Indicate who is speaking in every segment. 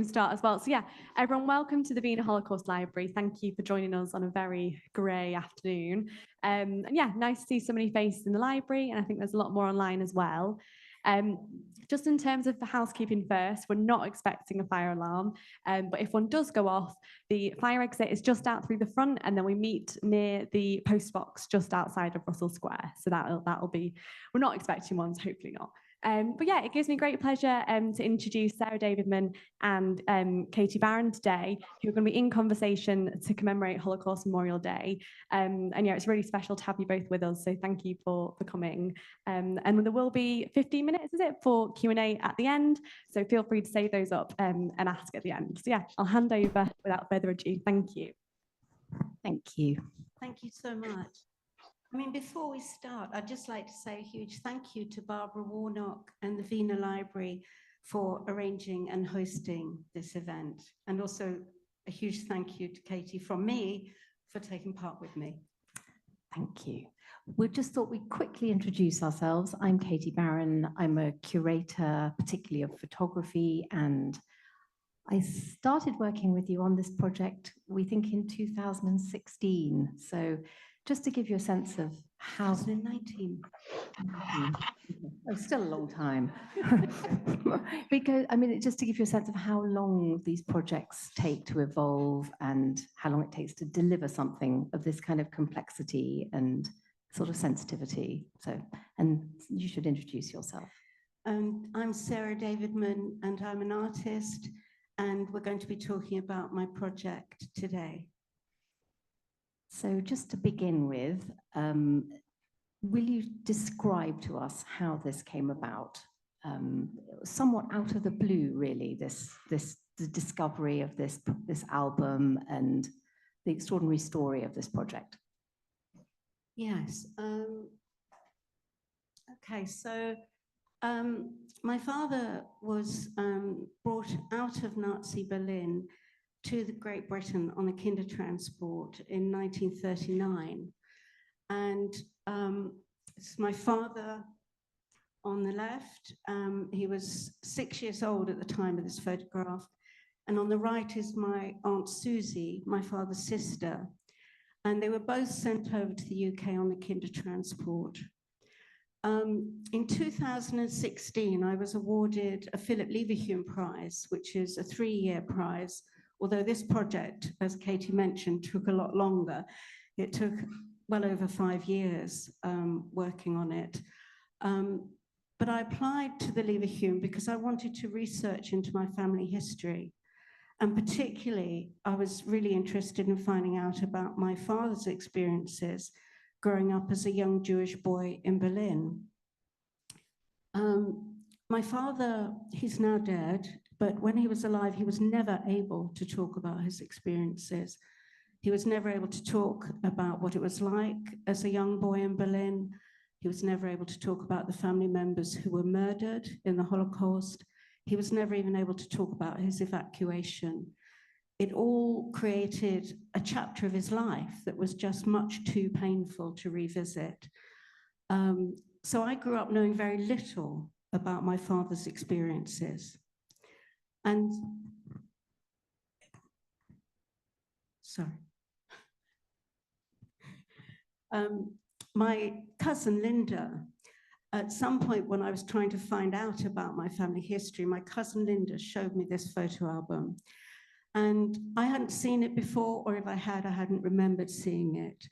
Speaker 1: Start as well. So yeah, everyone, welcome to the Wiener Holocaust Library. Thank you for joining us on a very grey afternoon. And yeah, nice to see so many faces in the library, and I think there's a lot more online as well. Just in terms of the housekeeping first, we're not expecting a fire alarm, but if one does go off, the fire exit is just out through the front, and then we meet near the post box just outside of Russell Square. So that'll be, we're not expecting one, so hopefully not. But yeah, it gives me great pleasure to introduce Sara Davidmann and Katie Barron today, who are going to be in conversation to commemorate Holocaust Memorial Day. And yeah, it's really special to have you both with us, so thank you for coming. And there will be 15 minutes, is it, for Q&A at the end, so feel free to save those up and ask at the end. So yeah, I'll hand over without further ado. Thank you.
Speaker 2: Thank you.
Speaker 3: Thank you so much. I mean, before we start, I'd just like to say a huge thank you to Barbara Warnock and the Wiener Library for arranging and hosting this event. And also a huge thank you to Katie from me for taking part with me.
Speaker 2: Thank you. We just thought we'd quickly introduce ourselves. I'm Katie Barron. I'm a curator, particularly of photography, and I started working with you on this project, we think in 2016. So just to give you a sense of how...
Speaker 3: 2019.
Speaker 2: Oh, still a long time. Because, I mean, just to give you a sense of how long these projects take to evolve and how long it takes to deliver something of this kind of complexity and sort of sensitivity. So, and you should introduce yourself.
Speaker 3: I'm Sara Davidmann, and I'm an artist, and we're going to be talking about my project today.
Speaker 2: So just to begin with, will you describe to us how this came about? Somewhat out of the blue, really, the discovery of this album and the extraordinary story of this project.
Speaker 3: Yes. Okay, so my father was brought out of Nazi Berlin to Great Britain on a Kindertransport in 1939. And it's my father on the left. He was 6 years old at the time of this photograph. And on the right is my Aunt Susi, my father's sister. And they were both sent over to the UK on the Kindertransport. In 2016, I was awarded a Philip Leverhulme Prize, which is a 3-year prize, although this project, as Katie mentioned, took a lot longer. It took well over 5 years working on it. But I applied to the Leverhulme because I wanted to research into my family history. And particularly, I was really interested in finding out about my father's experiences growing up as a young Jewish boy in Berlin. My father, he's now dead, but when he was alive, he was never able to talk about his experiences. He was never able to talk about what it was like as a young boy in Berlin. He was never able to talk about the family members who were murdered in the Holocaust. He was never even able to talk about his evacuation. It all created a chapter of his life that was just much too painful to revisit. So I grew up knowing very little about my father's experiences. And, sorry. My cousin Linda, at some point when I was trying to find out about my family history, my cousin Linda showed me this photo album. And I hadn't seen it before, or if I had, I hadn't remembered seeing it.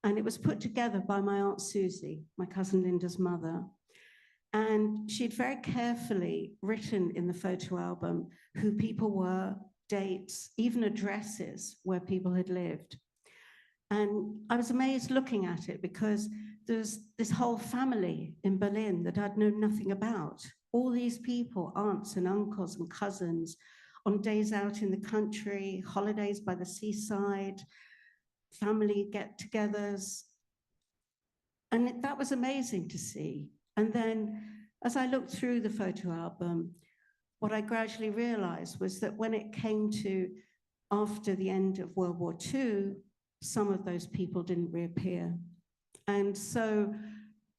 Speaker 3: And it was put together by my Aunt Susi, my cousin Linda's mother. And she'd very carefully written in the photo album who people were, dates, even addresses where people had lived. And I was amazed looking at it because there's this whole family in Berlin that I'd known nothing about. All these people, aunts and uncles and cousins, on days out in the country, holidays by the seaside, family get-togethers. And that was amazing to see. And then as I looked through the photo album, what I gradually realized was that when it came to after the end of World War II, some of those people didn't reappear. And so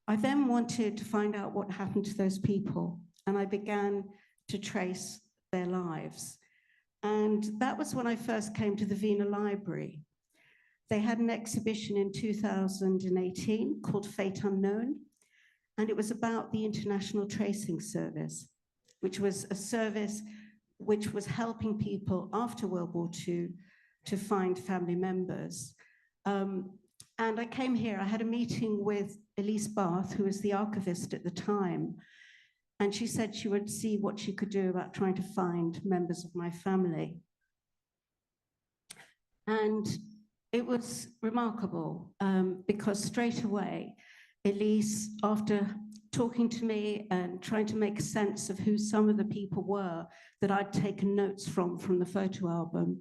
Speaker 3: I then wanted to find out what happened to those people. and I began to trace their lives. And that was when I first came to the Wiener Library. They had an exhibition in 2018 called Fate Unknown, and it was about the International Tracing Service, which was a service which was helping people after World War II to find family members. And I came here, I had a meeting with Elise Barth, who was the archivist at the time, and she said she would see what she could do about trying to find members of my family. And it was remarkable because straight away, Elise, after talking to me and trying to make sense of who some of the people were that I'd taken notes from the photo album,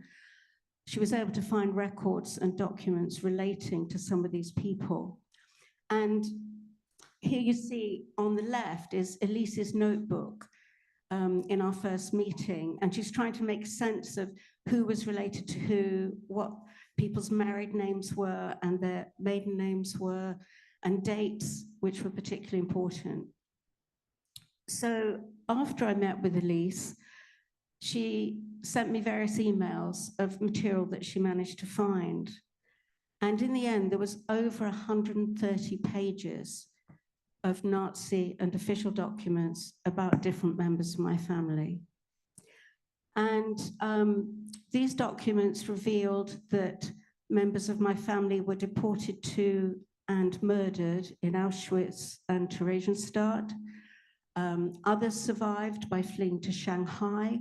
Speaker 3: she was able to find records and documents relating to some of these people. And here you see on the left is Elise's notebook in our first meeting, and she's trying to make sense of who was related to who, what people's married names were and their maiden names were, and dates, which were particularly important. So after I met with Elise, she sent me various emails of material that she managed to find. And in the end, there was over 130 pages of Nazi and official documents about different members of my family. And these documents revealed that members of my family were deported to and murdered in Auschwitz and Theresienstadt. Others survived by fleeing to Shanghai,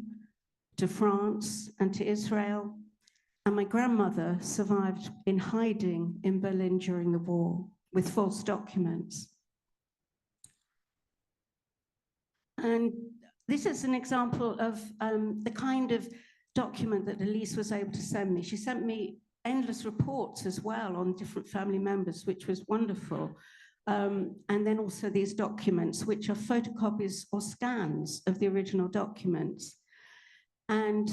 Speaker 3: to France, and to Israel. And my grandmother survived in hiding in Berlin during the war with false documents. And this is an example of the kind of document that Elise was able to send me. She sent me endless reports as well on different family members, which was wonderful. And then also these documents, which are photocopies or scans of the original documents. And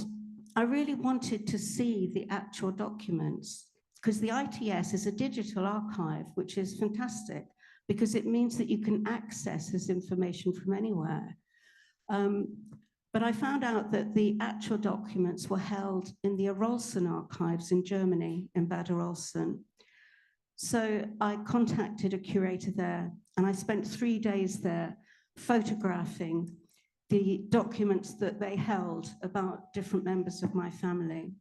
Speaker 3: I really wanted to see the actual documents, because the ITS is a digital archive, which is fantastic, because it means that you can access this information from anywhere. But I found out that the actual documents were held in the Arolsen archives in Germany, in Bad Arolsen. So I contacted a curator there, and I spent 3 days there photographing the documents that they held about different members of my family.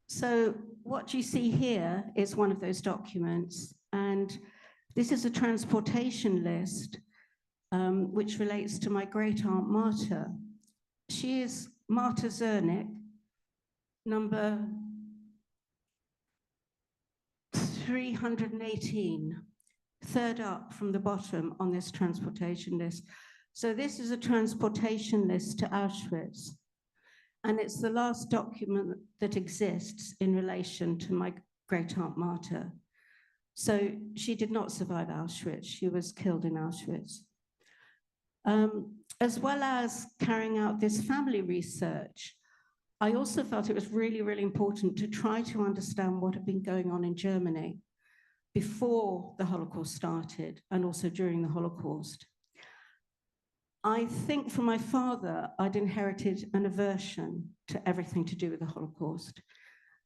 Speaker 3: So what you see here is one of those documents, and this is a transportation list which relates to my great-aunt Marta. She is Marta Zernick, number 318, third up from the bottom on this transportation list. So this is a transportation list to Auschwitz, and it's the last document that exists in relation to my great-aunt Marta. So she did not survive Auschwitz, she was killed in Auschwitz. As well as carrying out this family research, I also felt it was really, really important to try to understand what had been going on in Germany before the Holocaust started and also during the Holocaust. I think from my father, I'd inherited an aversion to everything to do with the Holocaust.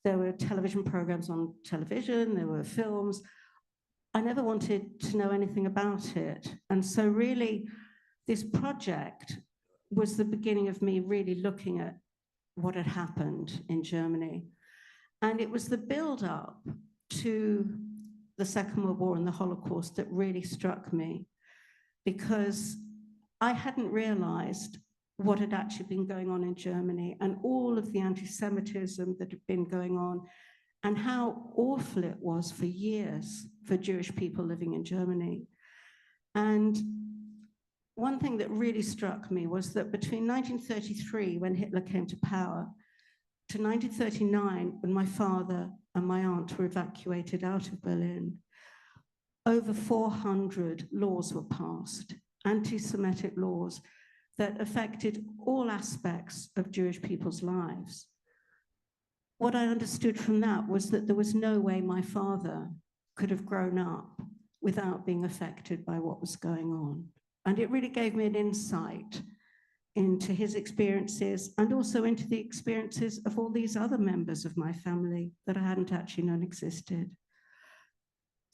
Speaker 3: There were television programs on television, there were films. I never wanted to know anything about it. And so really, this project was the beginning of me really looking at what had happened in Germany. And it was the build-up to the Second World War and the Holocaust that really struck me, because I hadn't realized what had actually been going on in Germany and all of the anti-Semitism that had been going on and how awful it was for years for Jewish people living in Germany. And one thing that really struck me was that between 1933, when Hitler came to power, to 1939, when my father and my aunt were evacuated out of Berlin, over 400 laws were passed, anti-Semitic laws that affected all aspects of Jewish people's lives. What I understood from that was that there was no way my father could have grown up without being affected by what was going on. And it really gave me an insight into his experiences and also into the experiences of all these other members of my family that I hadn't actually known existed.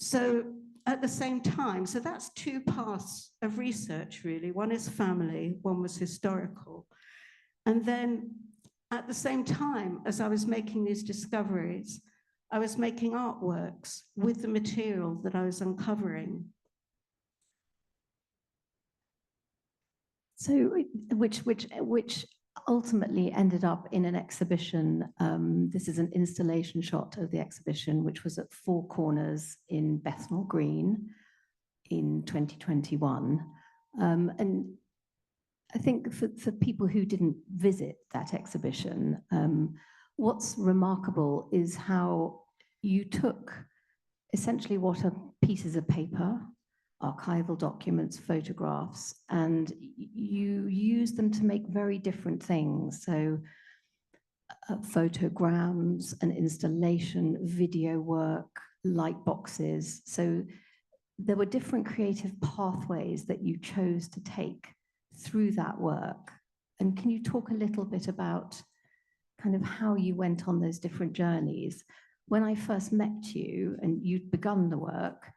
Speaker 3: So at the same time, so that's two paths of research, really. One is family, one was historical. And then at the same time, as I was making these discoveries, I was making artworks with the material that I was uncovering.
Speaker 2: So, which ultimately ended up in an exhibition. This is an installation shot of the exhibition, which was at Four Corners in Bethnal Green in 2021. And I think for people who didn't visit that exhibition, what's remarkable is how you took essentially what are pieces of paper, archival documents, photographs, and you use them to make very different things. So photograms, an installation, video work, light boxes. So there were different creative pathways that you chose to take through that work. And can you talk a little bit about kind of how you went on those different journeys? When I first met you and you'd begun the work,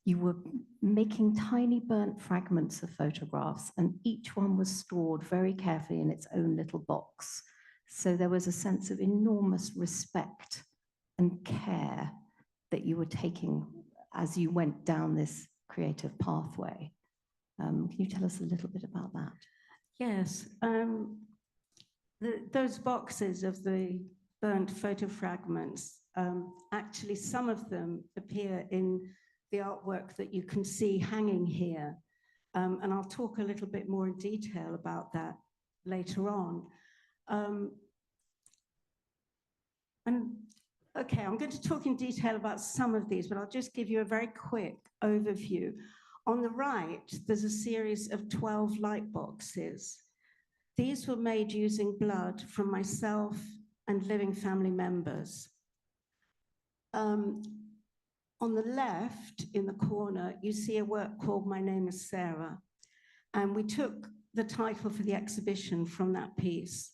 Speaker 2: you were making tiny burnt fragments of photographs, and each one was stored very carefully in its own little box. So there was a sense of enormous respect and care that you were taking as you went down this creative pathway. Can you tell us a little bit about that?
Speaker 3: Yes. Those boxes of the burnt photo fragments, actually some of them appear in the artwork that you can see hanging here. And I'll talk a little bit more in detail about that later on. Okay, I'm going to talk in detail about some of these, but I'll just give you a very quick overview. On the right, there's a series of 12 light boxes. These were made using blood from myself and living family members. On the left, in the corner, you see a work called My Name is Sarah. And we took the title for the exhibition from that piece.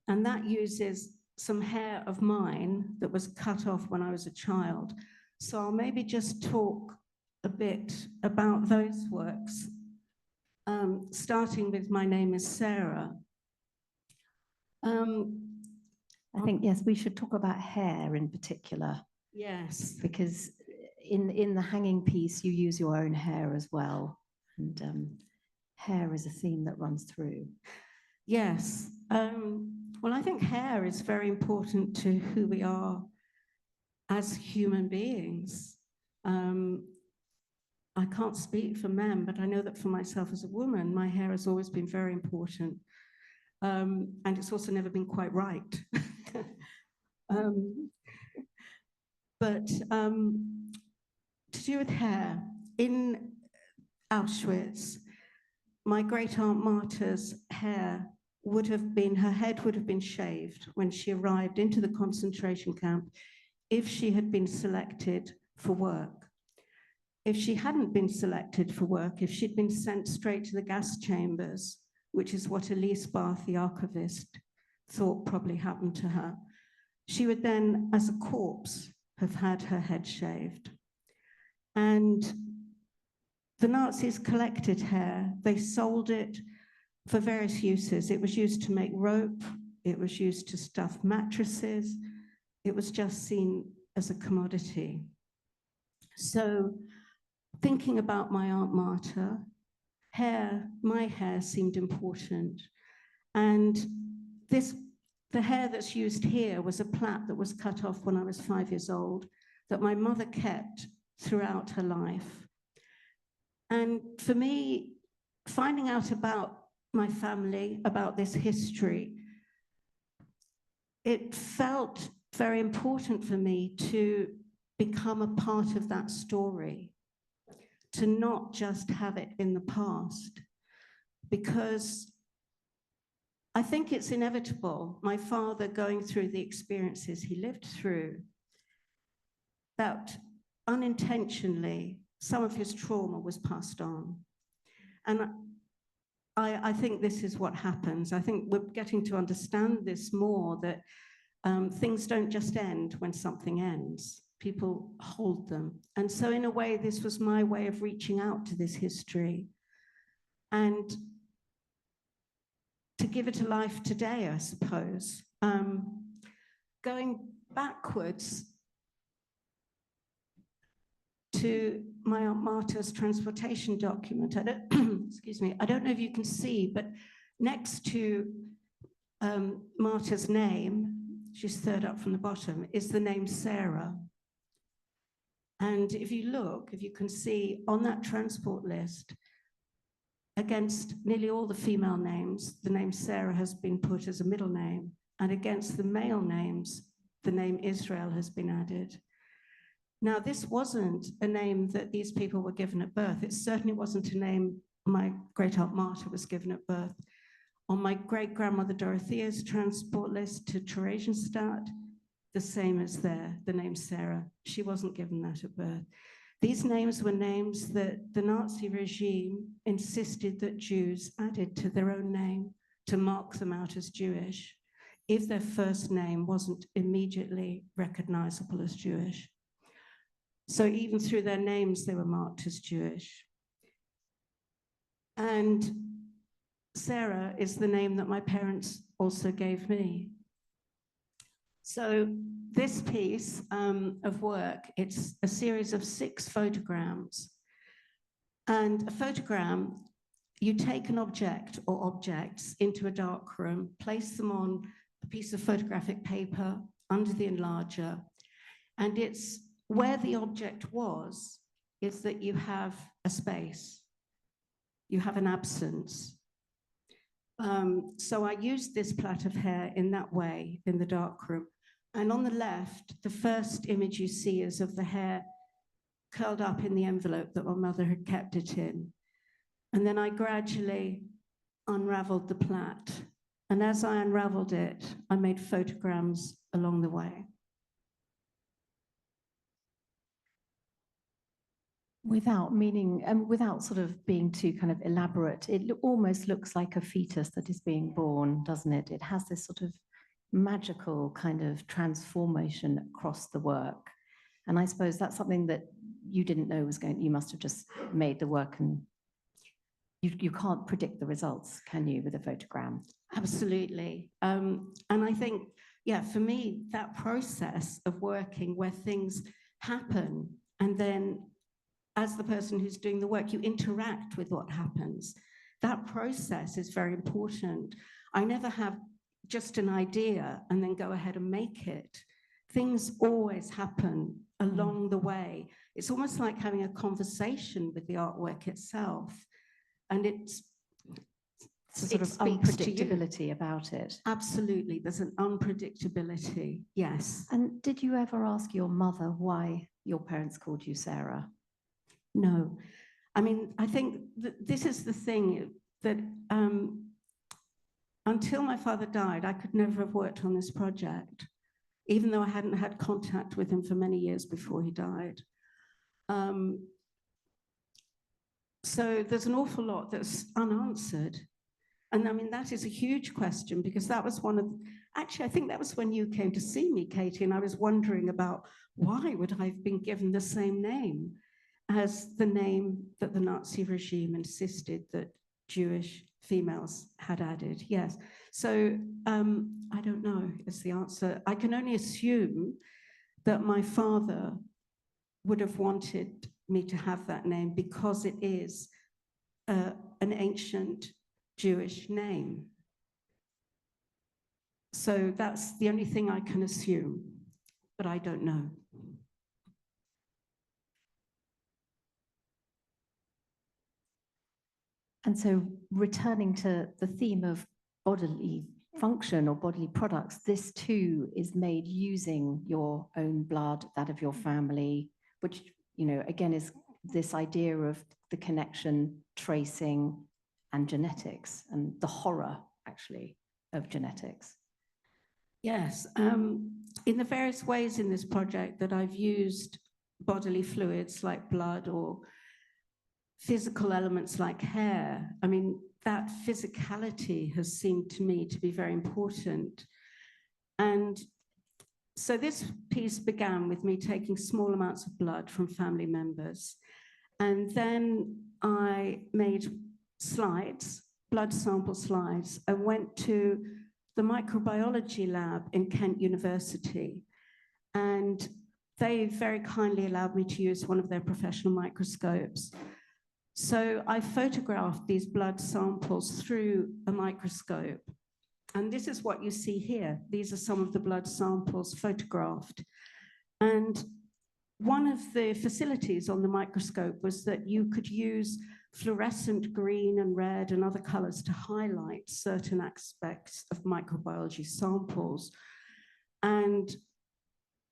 Speaker 3: And that uses some hair of mine that was cut off when I was a child. So I'll maybe just talk a bit about those works, starting with My Name is Sarah.
Speaker 2: I think, yes, we should talk about hair in particular.
Speaker 3: Yes.
Speaker 2: Because in the hanging piece, you use your own hair as well. And hair is a theme that runs through.
Speaker 3: Yes. Well, I think hair is very important to who we are as human beings. I can't speak for men, but I know that for myself as a woman, my hair has always been very important. And it's also never been quite right. But to do with hair, in Auschwitz, my great aunt Marta's hair would have been, her head would have been shaved when she arrived into the concentration camp if she had been selected for work. If she hadn't been selected for work, if she'd been sent straight to the gas chambers, which is what Elise Barth, the archivist, thought probably happened to her, she would then, as a corpse, have had her head shaved. And the Nazis collected hair, they sold it for various uses. It was used to make rope, it was used to stuff mattresses, it was just seen as a commodity. So thinking about my Aunt Marta, my hair seemed important. And the hair that's used here was a plait that was cut off when I was 5 years old that my mother kept throughout her life. And for me, finding out about my family, about this history, it felt very important for me to become a part of that story, to not just have it in the past, because I think it's inevitable, my father going through the experiences he lived through, that unintentionally, some of his trauma was passed on. And I think this is what happens. I think we're getting to understand this more, that things don't just end when something ends. People hold them. And so in a way, this was my way of reaching out to this history and to give it a life today, I suppose. Going backwards to my Aunt Marta's transportation document. Excuse me, I don't know if you can see, but next to Marta's name, she's third up from the bottom, is the name Sarah. And if you look, if you can see on that transport list, against nearly all the female names, the name Sarah has been put as a middle name, and against the male names, the name Israel has been added. Now, this wasn't a name that these people were given at birth. It certainly wasn't a name my great-aunt Marta was given at birth. On my great-grandmother Dorothea's transport list to Theresienstadt, the same as there, the name Sarah. She wasn't given that at birth. These names were names that the Nazi regime insisted that Jews added to their own name to mark them out as Jewish, if their first name wasn't immediately recognizable as Jewish. So even through their names, they were marked as Jewish. And Sarah is the name that my parents also gave me. So this piece of work, it's a series of 6 photograms. And a photogram, you take an object or objects into a dark room, place them on a piece of photographic paper under the enlarger, and it's where the object was, is that you have a space, you have an absence. So I used this plait of hair in that way in the dark room. And on the left, the first image you see is of the hair curled up in the envelope that my mother had kept it in. And then I gradually unraveled the plait. And as I unraveled it, I made photograms along the way.
Speaker 2: Without meaning, without sort of being too kind of elaborate, it almost looks like a fetus that is being born, doesn't it? It has this sort of magical kind of transformation across the work. And I suppose that's something that you didn't know was going, you must have just made the work, and you can't predict the results, can you, with a photogram?
Speaker 3: Absolutely. And I think, yeah, for me, that process of working where things happen, and then as the person who's doing the work, you interact with what happens. That process is very important. I never have just an idea and then go ahead and make it. Things always happen along the way. It's almost like having a conversation with the artwork itself. And it's
Speaker 2: a sort of unpredictability about it.
Speaker 3: Absolutely, there's an unpredictability, yes.
Speaker 2: And did you ever ask your mother why your parents called you Sarah?
Speaker 3: No. I mean, I think this is the thing, that until my father died, I could never have worked on this project, even though I hadn't had contact with him for many years before he died. So there's an awful lot that's unanswered. And I mean, that is a huge question, because that was one of, actually, I think that was when you came to see me, Katie, and I was wondering about why would I have been given the same name as the name that the Nazi regime insisted that Jewish females had added. Yes. So I don't know is the answer. I can only assume that my father would have wanted me to have that name because it is an ancient Jewish name. So that's the only thing I can assume, but I don't know.
Speaker 2: And so returning to the theme of bodily function or bodily products, this too is made using your own blood, that of your family, which, you know, again, is this idea of the connection, tracing, and genetics, and the horror, actually, of genetics.
Speaker 3: Yes, in the various ways in this project that I've used bodily fluids like blood or physical elements like hair. I mean, that physicality has seemed to me to be very important. And so this piece began with me taking small amounts of blood from family members. And then I made slides, blood sample slides, and went to the microbiology lab in Kent University. And they very kindly allowed me to use one of their professional microscopes. So I photographed these blood samples through a microscope. And this is what you see here. These are some of the blood samples photographed. And one of the facilities on the microscope was that you could use fluorescent green and red and other colors to highlight certain aspects of microbiology samples. And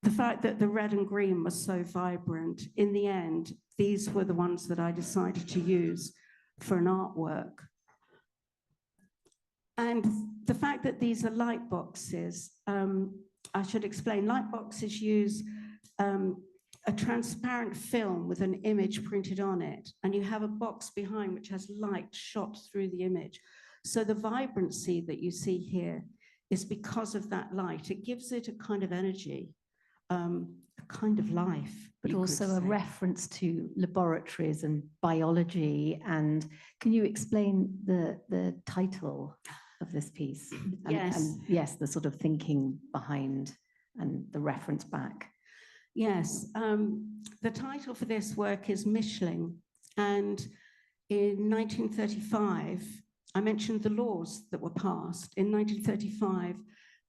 Speaker 3: the fact that the red and green was so vibrant, in the end, these were the ones that I decided to use for an artwork. And the fact that these are light boxes, I should explain, light boxes use a transparent film with an image printed on it, and you have a box behind which has light shot through the image. So the vibrancy that you see here is because of that light. It gives it a kind of energy, a kind of life.
Speaker 2: But also a reference to laboratories and biology. And can you explain the title of this piece?
Speaker 3: Yes.
Speaker 2: And yes, the sort of thinking behind and the reference back.
Speaker 3: Yes, the title for this work is Mischling. And in 1935, I mentioned the laws that were passed. In 1935,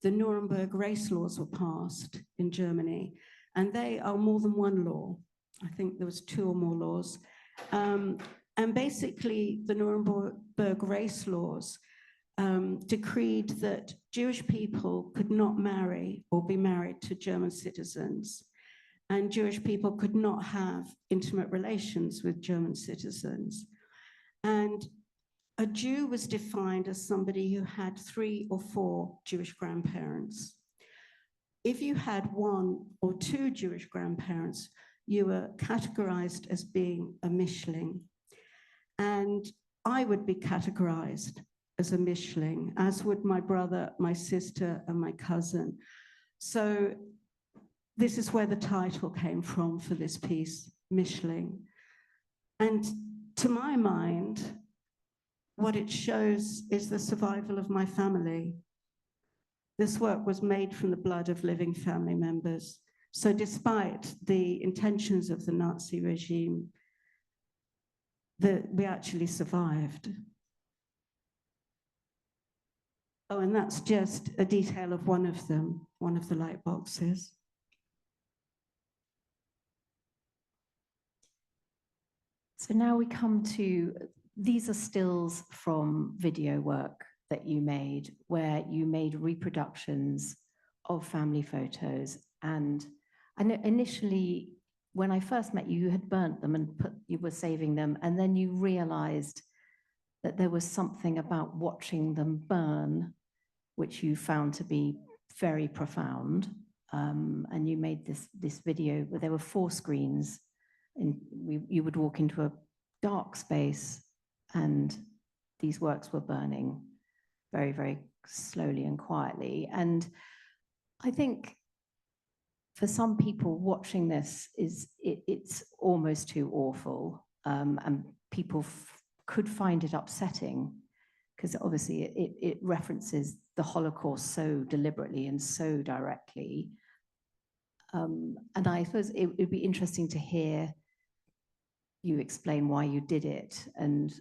Speaker 3: the Nuremberg race laws were passed in Germany, and they are more than one law. I think there was 2 or more laws. And basically, the Nuremberg race laws decreed that Jewish people could not marry or be married to German citizens, and Jewish people could not have intimate relations with German citizens. And a Jew was defined as somebody who had 3 or 4 Jewish grandparents. If you had 1 or 2 Jewish grandparents, you were categorized as being a Mischling. And I would be categorized as a Mischling, as would my brother, my sister, and my cousin. So this is where the title came from for this piece, Mischling. And to my mind, what it shows is the survival of my family. This work was made from the blood of living family members. So despite the intentions of the Nazi regime, we actually survived. Oh, and that's just a detail of one of them, one of the light boxes.
Speaker 2: So now we come to, these are stills from video work that you made, where you made reproductions of family photos. And I know initially, when I first met you, you had burnt them and you were saving them, and then you realized that there was something about watching them burn, which you found to be very profound. And you made this video where there were 4 screens. And you would walk into a dark space and these works were burning very, very slowly and quietly. And I think for some people watching this, it's almost too awful. And people could find it upsetting because obviously it references the Holocaust so deliberately and so directly. And I suppose it would be interesting to hear you explain why you did it and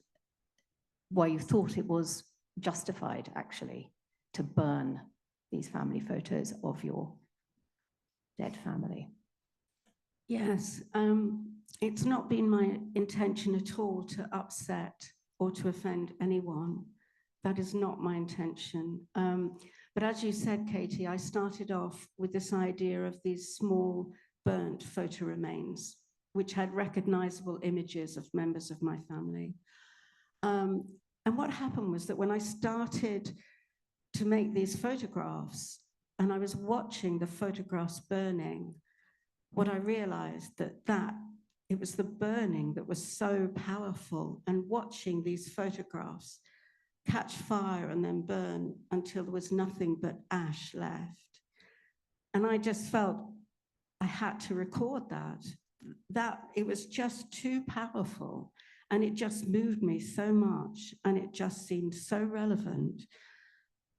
Speaker 2: why you thought it was justified, actually, to burn these family photos of your dead family.
Speaker 3: Yes, it's not been my intention at all to upset or to offend anyone. That is not my intention. But as you said, Katie, I started off with this idea of these small burnt photo remains, which had recognizable images of members of my family. And what happened was that when I started to make these photographs and I was watching the photographs burning, what I realized that it was the burning that was so powerful, and watching these photographs catch fire and then burn until there was nothing but ash left. And I just felt I had to record that. That it was just too powerful, and it just moved me so much, and it just seemed so relevant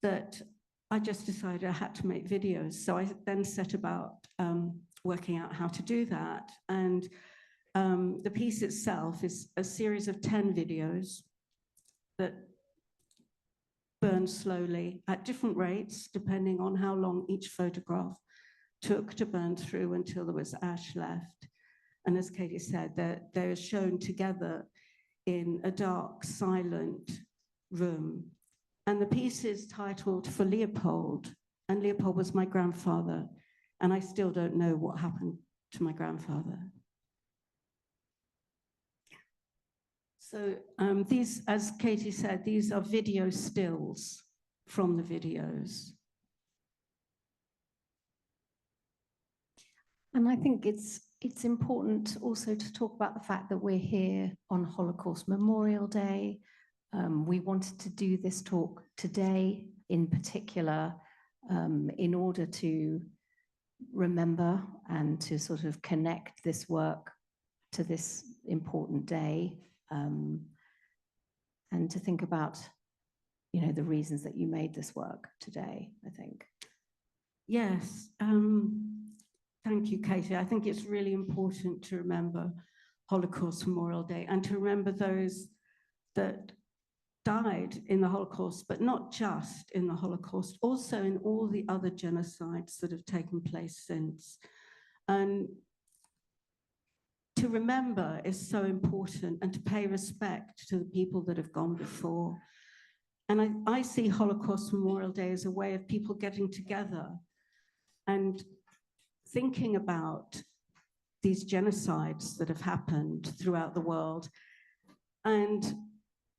Speaker 3: that I just decided I had to make videos. So I then set about working out how to do that. And the piece itself is a series of 10 videos that burn slowly at different rates, depending on how long each photograph took to burn through until there was ash left. And as Katie said, they're shown together in a dark, silent room. And the piece is titled For Leopold. And Leopold was my grandfather. And I still don't know what happened to my grandfather. So these, as Katie said, these are video stills from the videos.
Speaker 2: And I think it's important also to talk about the fact that we're here on Holocaust Memorial Day. We wanted to do this talk today in particular in order to remember and to sort of connect this work to this important day, and to think about, you know, the reasons that you made this work today, I think.
Speaker 3: Yes. Thank you, Katie. I think it's really important to remember Holocaust Memorial Day and to remember those that died in the Holocaust, but not just in the Holocaust, also in all the other genocides that have taken place since. And to remember is so important, and to pay respect to the people that have gone before. And I see Holocaust Memorial Day as a way of people getting together and thinking about these genocides that have happened throughout the world. And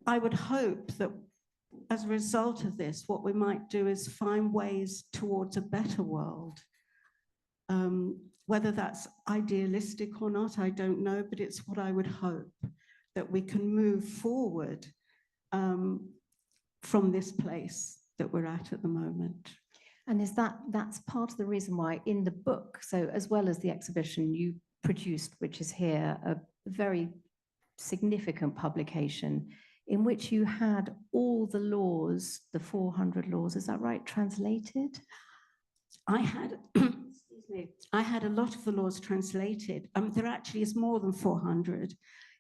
Speaker 3: I would hope that as a result of this, what we might do is find ways towards a better world. Whether that's idealistic or not, I don't know, but it's what I would hope, that we can move forward from this place that we're at the moment.
Speaker 2: And that's part of the reason why in the book, so as well as the exhibition you produced, which is here, a very significant publication in which you had all the laws, the 400 laws, is that right, translated?
Speaker 3: I had, excuse me, I had a lot of the laws translated. There actually is more than 400.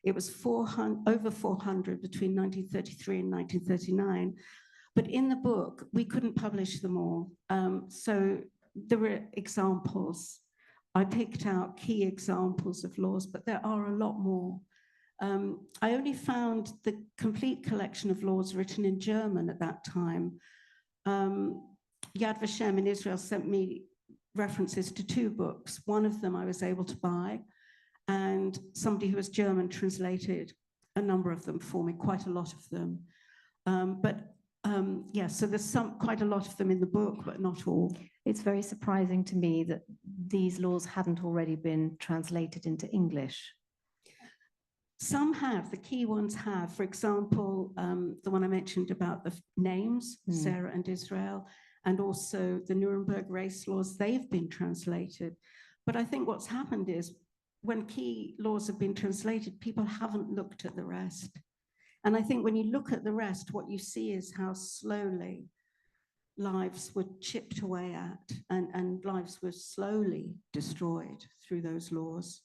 Speaker 3: It was over 400 between 1933 and 1939. But in the book, we couldn't publish them all. So there were examples. I picked out key examples of laws, but there are a lot more. I only found the complete collection of laws written in German at that time. Yad Vashem in Israel sent me references to 2 books. One of them I was able to buy, and somebody who was German translated a number of them for me, quite a lot of them. Yeah, so there's quite a lot of them in the book, but not all.
Speaker 2: It's very surprising to me that these laws hadn't already been translated into English.
Speaker 3: Some have, the key ones have. For example, the one I mentioned about the names, Sarah and Israel, and also the Nuremberg race laws, they've been translated. But I think what's happened is when key laws have been translated, people haven't looked at the rest. And I think when you look at the rest, what you see is how slowly lives were chipped away at, and lives were slowly destroyed through those laws.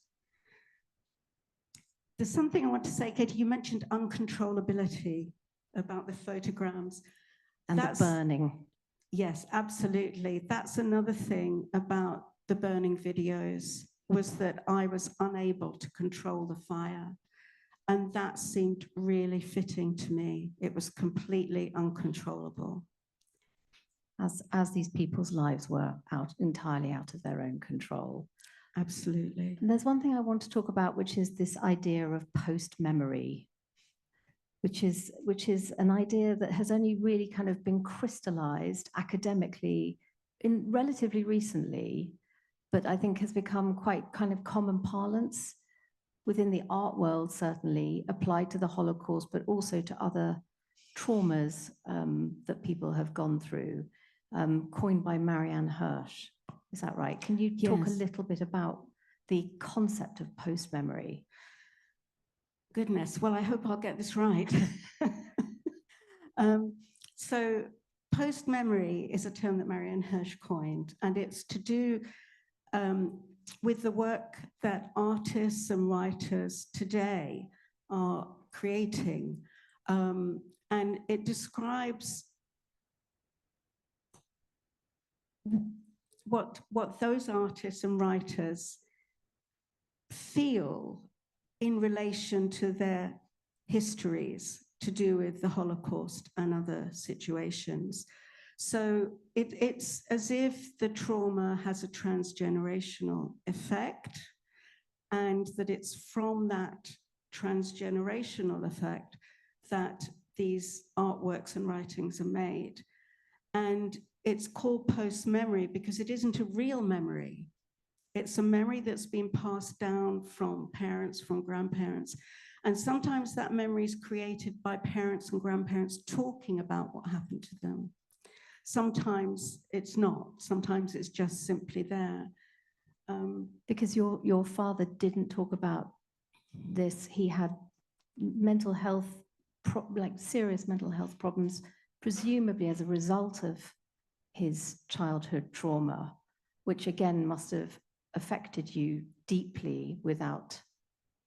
Speaker 3: There's something I want to say, Katie, you mentioned uncontrollability about the photograms.
Speaker 2: And the burning.
Speaker 3: Yes, absolutely. That's another thing about the burning videos, was that I was unable to control the fire. And that seemed really fitting to me. It was completely uncontrollable.
Speaker 2: As these people's lives were entirely out of their own control.
Speaker 3: Absolutely.
Speaker 2: And there's one thing I want to talk about, which is this idea of post-memory, which is an idea that has only really kind of been crystallized academically in relatively recently, but I think has become quite kind of common parlance within the art world, certainly applied to the Holocaust, but also to other traumas that people have gone through, coined by Marianne Hirsch. Is that right? Can you talk a
Speaker 3: Yes.
Speaker 2: little bit about the concept of post-memory?
Speaker 3: Goodness, well, I hope I'll get this right. So post-memory is a term that Marianne Hirsch coined, and it's to do with the work that artists and writers today are creating. And it describes what those artists and writers feel in relation to their histories to do with the Holocaust and other situations. So it's as if the trauma has a transgenerational effect, and that it's from that transgenerational effect that these artworks and writings are made. And it's called post-memory because it isn't a real memory. It's a memory that's been passed down from parents, from grandparents. And sometimes that memory is created by parents and grandparents talking about what happened to them. Sometimes it's not. Sometimes it's just simply there.
Speaker 2: Because your father didn't talk about this. He had mental health, like serious mental health problems, presumably as a result of his childhood trauma, which again must have affected you deeply without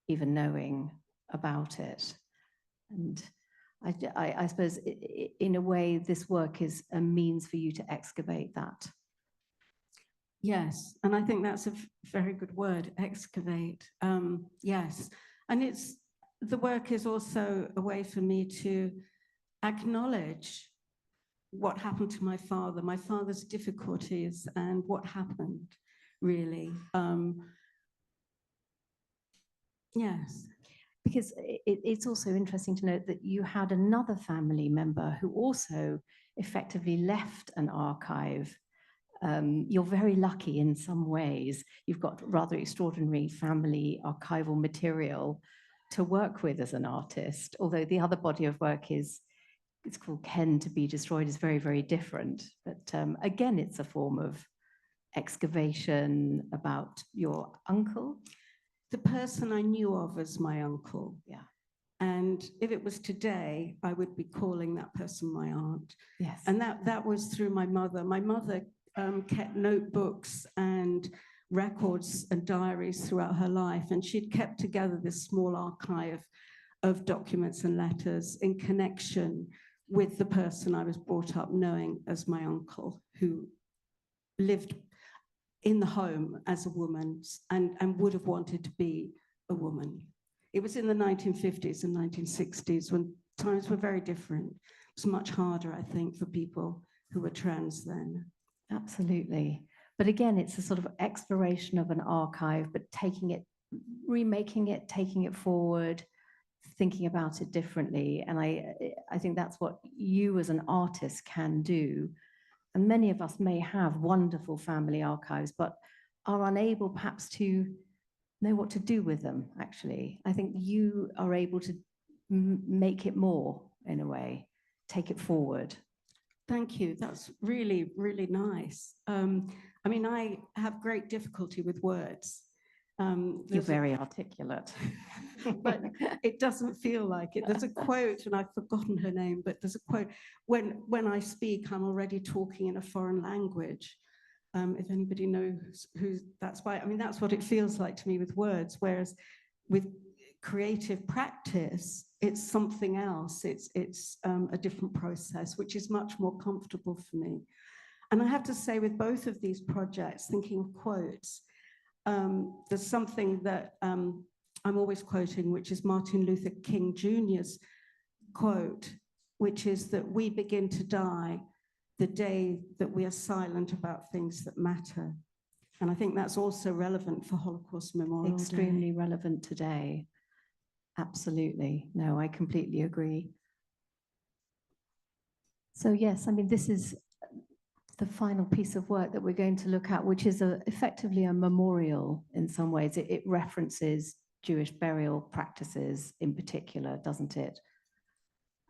Speaker 2: even knowing about it. And I suppose in a way this work is a means for you to excavate that.
Speaker 3: Yes, and I think that's a very good word, excavate. Yes, and the work is also a way for me to acknowledge what happened to my father's difficulties, and what happened, really. Yes.
Speaker 2: Because it's also interesting to note that you had another family member who also effectively left an archive. You're very lucky in some ways. You've got rather extraordinary family archival material to work with as an artist, although the other body of work it's called Ken to be Destroyed, is very, very different. But again, it's a form of excavation about your uncle.
Speaker 3: The person I knew of as my uncle.
Speaker 2: Yeah.
Speaker 3: And if it was today, I would be calling that person my aunt.
Speaker 2: Yes.
Speaker 3: And that was through my mother. My mother kept notebooks and records and diaries throughout her life. And she'd kept together this small archive of documents and letters in connection with the person I was brought up knowing as my uncle, who lived in the home as a woman and would have wanted to be a woman. It was in the 1950s and 1960s when times were very different. It was much harder, I think, for people who were trans then.
Speaker 2: Absolutely. But again, it's a sort of exploration of an archive, but taking it, remaking it, taking it forward, thinking about it differently. And I think that's what you as an artist can do. And many of us may have wonderful family archives, but are unable perhaps to know what to do with them, actually. I think you are able to make it more, in a way, take it forward.
Speaker 3: Thank you. That's really, really nice. I mean, I have great difficulty with words.
Speaker 2: You're very articulate.
Speaker 3: But it doesn't feel like it. There's a quote, and I've forgotten her name, but there's a quote, when I speak, I'm already talking in a foreign language. If anybody knows who that's by, I mean, that's what it feels like to me with words, whereas with creative practice, it's something else. It's a different process, which is much more comfortable for me. And I have to say, with both of these projects, thinking of quotes, there's something that I'm always quoting, which is Martin Luther King Jr.'s quote, which is that we begin to die the day that we are silent about things that matter. And I think that's also relevant for Holocaust Memorial
Speaker 2: Extremely
Speaker 3: Day.
Speaker 2: relevant today. Absolutely. No, I completely agree. So yes, I mean, this is the final piece of work that we're going to look at, which is effectively a memorial in some ways. It references Jewish burial practices in particular, doesn't it?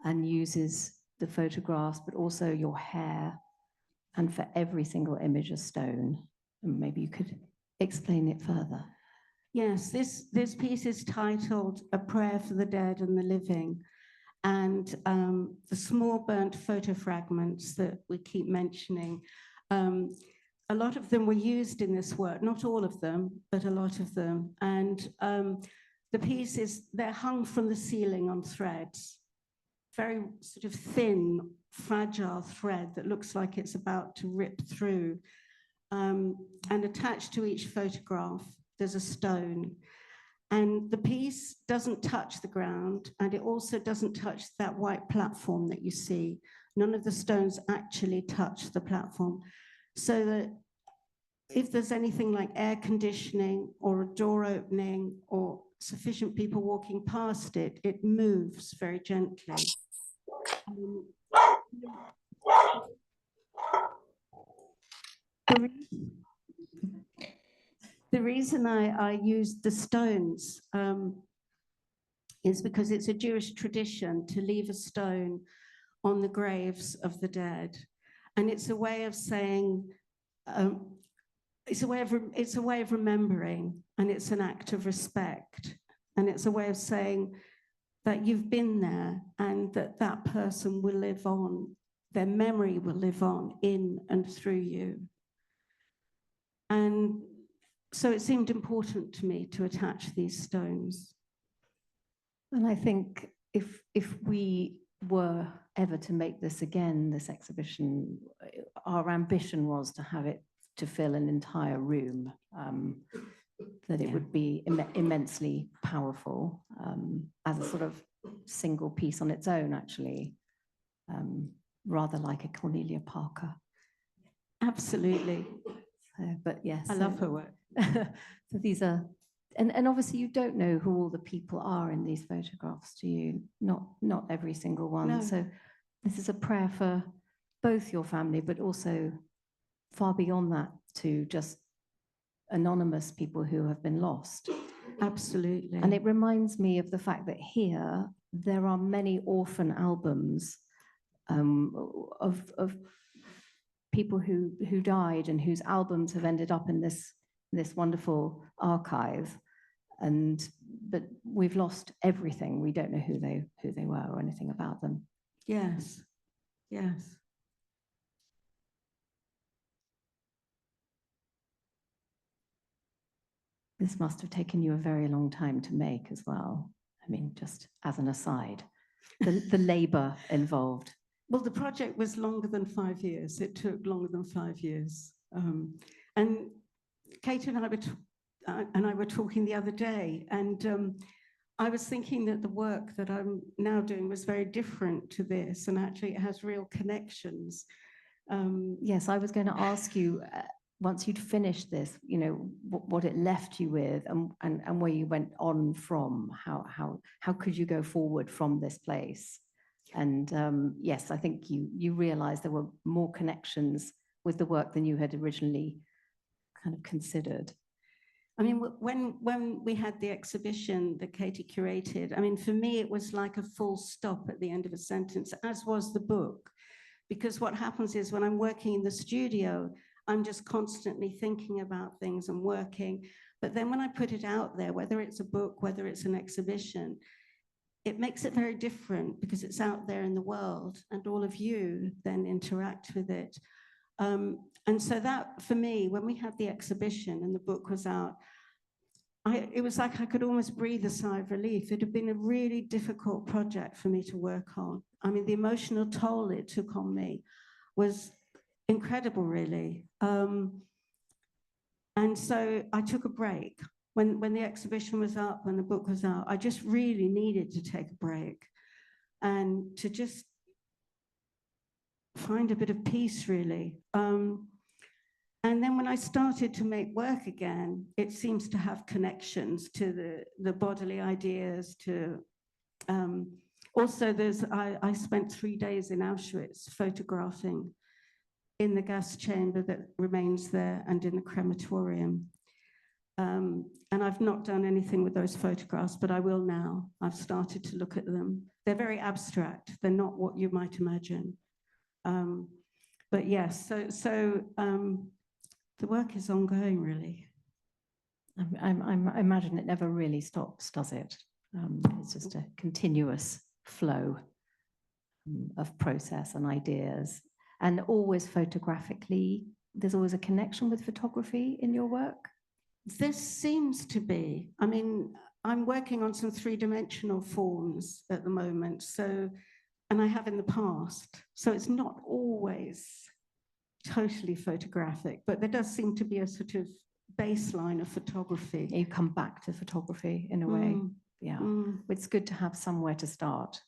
Speaker 2: and uses the photographs, but also your hair, and for every single image a stone. And maybe you could explain it further.
Speaker 3: Yes, this piece is titled A Prayer for the Dead and the Living. And the small burnt photo fragments that we keep mentioning, a lot of them were used in this work, not all of them, but a lot of them. And the pieces, they're hung from the ceiling on threads, very sort of thin, fragile thread that looks like it's about to rip through. And attached to each photograph, there's a stone. And the piece doesn't touch the ground, and it also doesn't touch that white platform that you see. None of the stones actually touch the platform. So that if there's anything like air conditioning or a door opening or sufficient people walking past it, it moves very gently. The reason I used the stones is because it's a Jewish tradition to leave a stone on the graves of the dead. And it's a way of saying, it's a way of remembering, and it's an act of respect. And it's a way of saying that you've been there and that that person will live on, their memory will live on in and through you. And so it seemed important to me to attach these stones.
Speaker 2: And I think if we were ever to make this again, this exhibition, our ambition was to have it to fill an entire room, that it would be immensely powerful as a sort of single piece on its own, actually, rather like a Cornelia Parker.
Speaker 3: Absolutely.
Speaker 2: But yes.
Speaker 3: I love her work.
Speaker 2: So these are, and obviously you don't know who all the people are in these photographs, do you? Not every single one.
Speaker 3: No.
Speaker 2: So this is a prayer for both your family, but also far beyond that to just anonymous people who have been lost.
Speaker 3: Absolutely.
Speaker 2: And it reminds me of the fact that here there are many orphan albums of people who died and whose albums have ended up in this wonderful archive. But we've lost everything. We don't know who they were or anything about them.
Speaker 3: Yes, yes.
Speaker 2: This must have taken you a very long time to make as well. I mean, just as an aside, the labor involved.
Speaker 3: Well, the project was longer than 5 years. It took longer than 5 years. And Kate and I were talking the other day, and I was thinking that the work that I'm now doing was very different to this, and actually it has real connections.
Speaker 2: Yes, I was going to ask you, once you'd finished this, you know, what it left you with, and where you went on from. How could you go forward from this place? And yes, I think you realized there were more connections with the work than you had originally kind of considered.
Speaker 3: I mean, when we had the exhibition that Katie curated, I mean, for me, it was like a full stop at the end of a sentence, as was the book. Because what happens is when I'm working in the studio, I'm just constantly thinking about things and working. But then when I put it out there, whether it's a book, whether it's an exhibition, it makes it very different because it's out there in the world and all of you then interact with it. And so that, for me, when we had the exhibition and the book was out, it was like I could almost breathe a sigh of relief. It had been a really difficult project for me to work on. I mean, the emotional toll it took on me was incredible, really. And so I took a break. When the exhibition was up, when the book was out, I just really needed to take a break and to just find a bit of peace, really. And then when I started to make work again, it seems to have connections to the bodily ideas, to also I spent 3 days in Auschwitz photographing in the gas chamber that remains there and in the crematorium. And I've not done anything with those photographs, but I will now. I've started to look at them they're very abstract. They're not what you might imagine. But yes, so the work is ongoing, really.
Speaker 2: I imagine it never really stops, does it? It's just a continuous flow of process and ideas, and always photographically. There's always a connection with photography in your work.
Speaker 3: This seems to be, I mean, I'm working on some three-dimensional forms at the moment, so, and I have in the past, so it's not always totally photographic, but there does seem to be a sort of baseline of photography.
Speaker 2: You come back to photography in a way. Yeah, it's good to have somewhere to start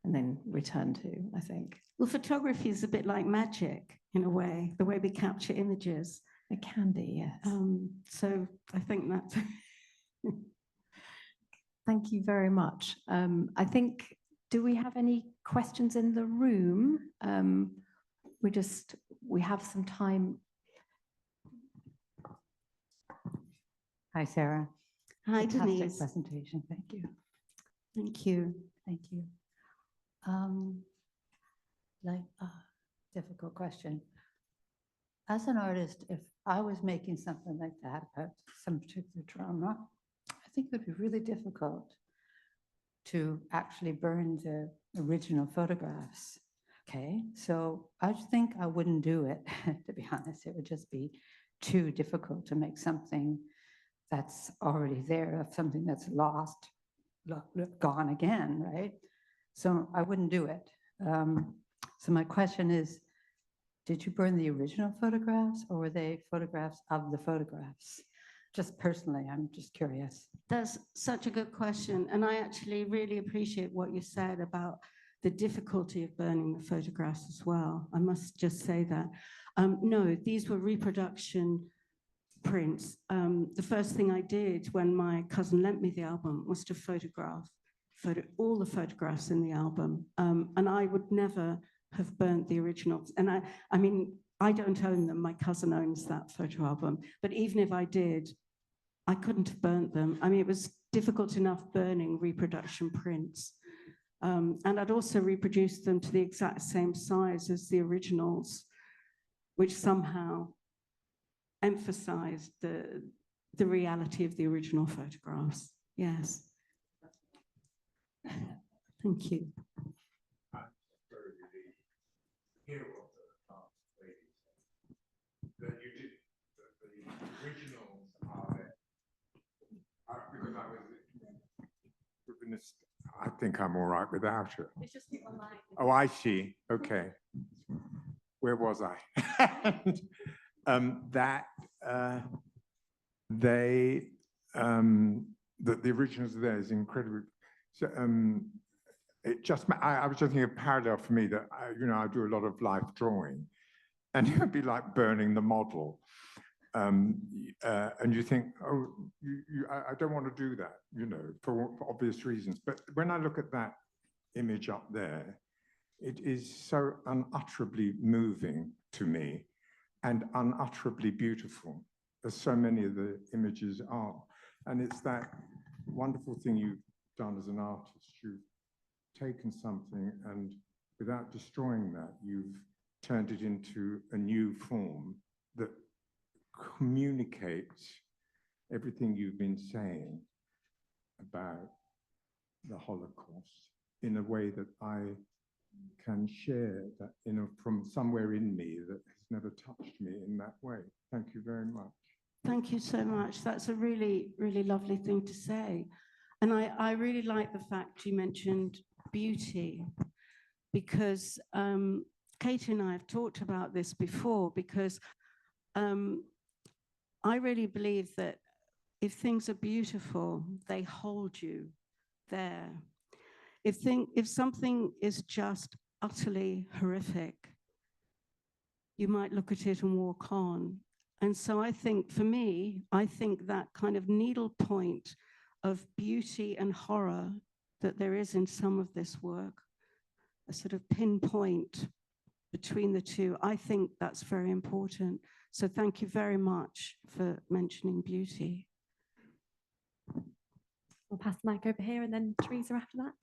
Speaker 2: and then return to, I think.
Speaker 3: Well, photography is a bit like magic in a way, the way we capture images.
Speaker 2: It can be, yes.
Speaker 3: So I think that's...
Speaker 2: Thank you very much. I think, do we have any questions in the room? We have some time.
Speaker 4: Hi, Sarah.
Speaker 3: Hi,
Speaker 4: Fantastic
Speaker 3: Denise.
Speaker 4: presentation. Thank you.
Speaker 3: Thank you.
Speaker 4: Thank you. Difficult question. As an artist, if I was making something like that about some particular trauma, I think it would be really difficult to actually burn the original photographs. Okay, so I think I wouldn't do it, to be honest. It would just be too difficult to make something that's already there, of something that's lost, gone again, right? So I wouldn't do it. So my question is, did you burn the original photographs, or were they photographs of the photographs? Just personally, I'm just curious.
Speaker 3: That's such a good question. And I actually really appreciate what you said about the difficulty of burning the photographs as well. I must just say that. No, these were reproduction prints. The first thing I did when my cousin lent me the album was to photograph all the photographs in the album. And I would never have burnt the originals. And I mean, I don't own them. My cousin owns that photo album. But even if I did, I couldn't have burnt them. I mean, it was difficult enough burning reproduction prints. And I'd also reproduced them to the exact same size as the originals, which somehow emphasized the reality of the original photographs. Yes. Thank you.
Speaker 5: That you did, the originals are there. Because I think I'm all right without it.
Speaker 1: It's just the online.
Speaker 5: Oh, I see. Okay. Where was I? The originals are there is incredible. So, it just, I was just thinking a parallel for me that, I do a lot of life drawing, and it would be like burning the model. And you think, oh, I don't want to do that, for obvious reasons. But when I look at that image up there, it is so unutterably moving to me and unutterably beautiful, as so many of the images are. And it's that wonderful thing you've done as an artist. You've taken something and without destroying that, you've turned it into a new form that communicates everything you've been saying about the Holocaust in a way that I can share that from somewhere in me that has never touched me in that way. Thank you very much.
Speaker 3: Thank you so much. That's a really, really lovely thing to say. And I really like the fact you mentioned beauty, because Katie and I have talked about this before, because I really believe that if things are beautiful, they hold you there. If something is just utterly horrific, you might look at it and walk on. And so I think, for me, I think that kind of needle point of beauty and horror that there is in some of this work, a sort of pinpoint between the two, I think that's very important. So thank you very much for mentioning beauty.
Speaker 1: We'll pass the mic over here and then Teresa after that.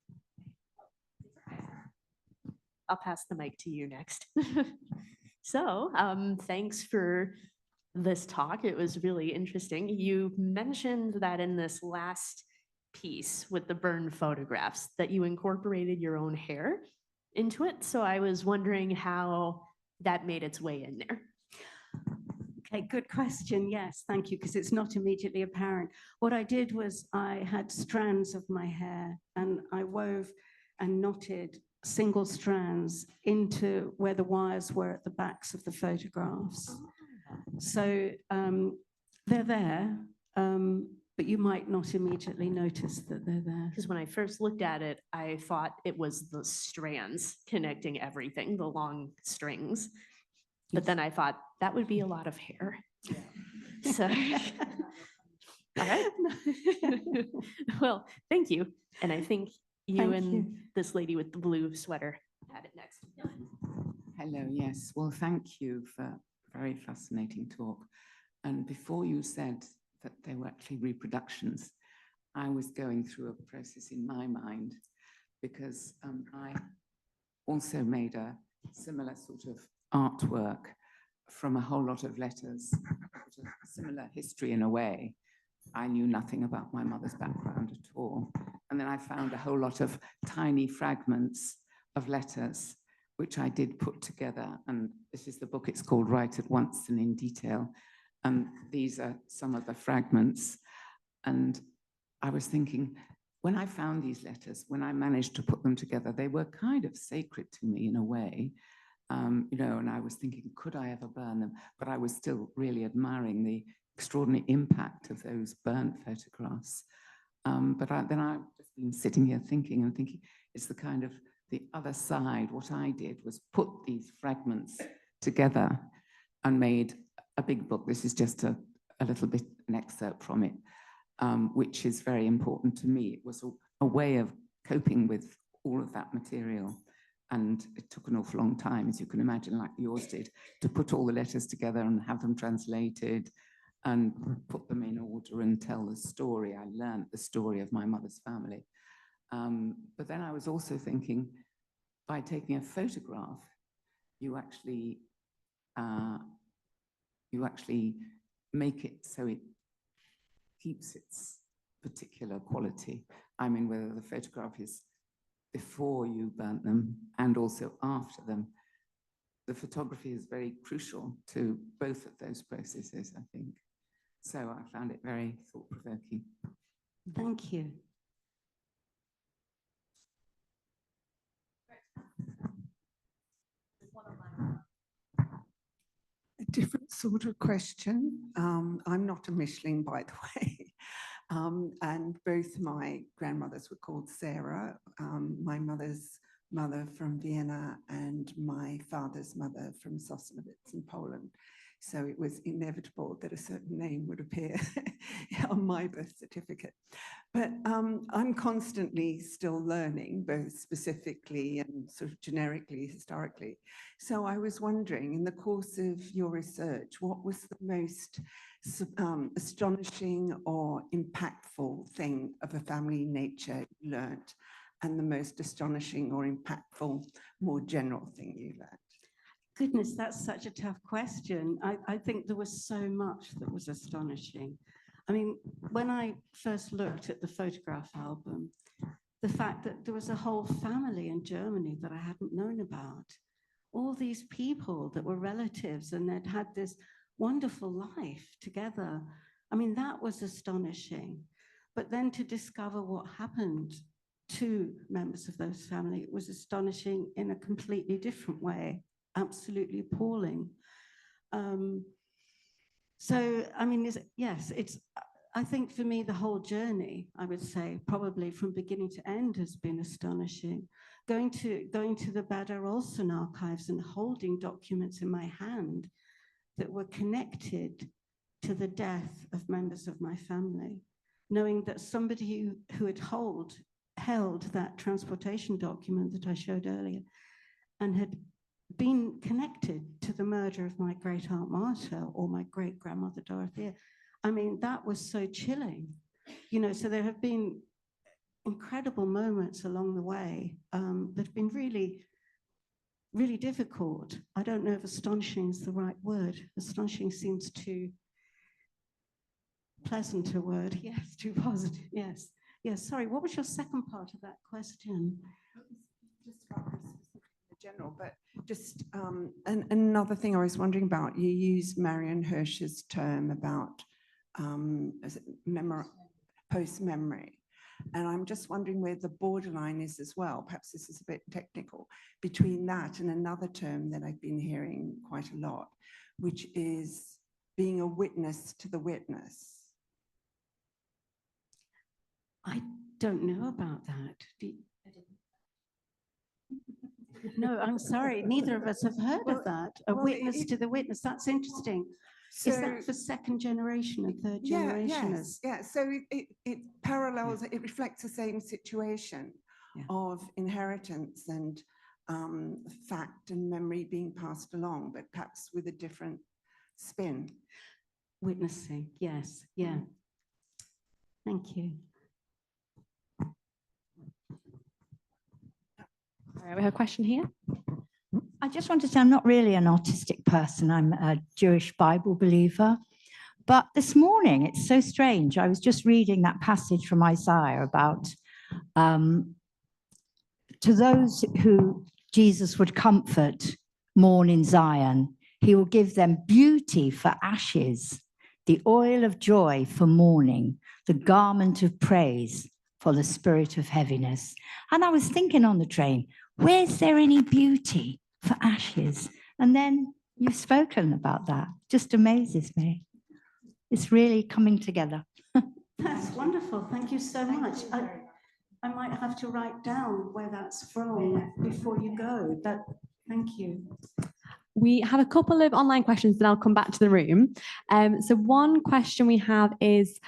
Speaker 6: I'll pass the mic to you next. So, thanks for this talk. It was really interesting. You mentioned that in this last piece with the burned photographs that you incorporated your own hair into it. So I was wondering how that made its way in there.
Speaker 3: Okay, good question. Yes, thank you, because it's not immediately apparent. What I did was I had strands of my hair and I wove and knotted single strands into where the wires were at the backs of the photographs. So they're there, but you might not immediately notice that they're there.
Speaker 6: Because when I first looked at it, I thought it was the strands connecting everything, the long strings. But then I thought that would be a lot of hair. So, all right. Well, thank you. And I think you
Speaker 3: Thank
Speaker 6: and
Speaker 3: you.
Speaker 6: this lady with the blue sweater had it next.
Speaker 7: Hello, yes. Well, thank you for a very fascinating talk. And before you said that they were actually reproductions, I was going through a process in my mind because I also made a similar sort of artwork from a whole lot of letters, sort of similar history in a way. I knew nothing about my mother's background at all. And then I found a whole lot of tiny fragments of letters, which I did put together. And this is the book, it's called Write at Once and in Detail. And these are some of the fragments. And I was thinking, when I found these letters, when I managed to put them together, they were kind of sacred to me in a way. You know, and I was thinking, could I ever burn them? But I was still really admiring the extraordinary impact of those burnt photographs. But then I've just been sitting here thinking and thinking, it's the kind of the other side. What I did was put these fragments together and made a big book. This is just a little bit, an excerpt from it, which is very important to me. It was a way of coping with all of that material. And it took an awful long time, as you can imagine, like yours did, to put all the letters together and have them translated and put them in order and tell the story. I learned the story of my mother's family. But then I was also thinking, by taking a photograph, you actually make it so it keeps its particular quality. I mean, whether the photograph is before you burnt them and also after them, the photography is very crucial to both of those processes, I think. So I found it very thought-provoking.
Speaker 3: Thank you.
Speaker 8: A different sort of question. I'm not a Michelin, by the way. And both my grandmothers were called Sara, my mother's mother from Vienna and my father's mother from Sosnowiec in Poland. So it was inevitable that a certain name would appear on my birth certificate. But I'm constantly still learning, both specifically and sort of generically, historically. So I was wondering, in the course of your research, what was the most astonishing or impactful thing of a family nature you learnt, and the most astonishing or impactful, more general thing you learnt?
Speaker 3: Goodness, that's such a tough question. I think there was so much that was astonishing. I mean, when I first looked at the photograph album, the fact that there was a whole family in Germany that I hadn't known about, all these people that were relatives and they'd had this wonderful life together. I mean, that was astonishing. But then to discover what happened to members of those family, it was astonishing in a completely different way. Absolutely appalling. So, I mean, yes, I think for me, the whole journey, I would say, probably from beginning to end has been astonishing. Going to the Bader Olsen archives and holding documents in my hand that were connected to the death of members of my family, knowing that somebody who had held that transportation document that I showed earlier and had been connected to the murder of my great aunt Martha or my great grandmother Dorothea. I mean, that was so chilling, you know. So there have been incredible moments along the way that have been really really difficult. I don't know if astonishing is the right word. Astonishing seems too pleasant a word. Yes, too positive. Yes. Yes. Sorry, what was your second part of that question?
Speaker 8: Just about her specifically in general, but just another thing I was wondering about, you use Marion Hirsch's term about post-memory. And I'm just wondering where the borderline is as well. Perhaps this is a bit technical, between that and another term that I've been hearing quite a lot, which is being a witness to the witness.
Speaker 3: I don't know about that. No, I'm sorry. Neither of us have heard of that. A witness to the witness. That's interesting.
Speaker 8: So,
Speaker 3: is that for second generation and third generationers?
Speaker 8: Yeah. So it parallels, it reflects the same situation of inheritance and fact and memory being passed along, but perhaps with a different spin.
Speaker 3: Witnessing, yes, yeah. Thank you.
Speaker 1: All right, we have a question here.
Speaker 9: I just want to say I'm not really an artistic person. I'm a Jewish Bible believer. But this morning, it's so strange. I was just reading that passage from Isaiah about to those who Jesus would comfort, mourn in Zion, he will give them beauty for ashes, the oil of joy for mourning, the garment of praise for the spirit of heaviness. And I was thinking on the train, where's there any beauty for ashes? And then you've spoken about that. Just amazes me. It's really coming together.
Speaker 3: That's wonderful. Thank you so much. I might have to write down where that's from before you go, but thank you.
Speaker 1: We have a couple of online questions, then I'll come back to the room. So one question we have is,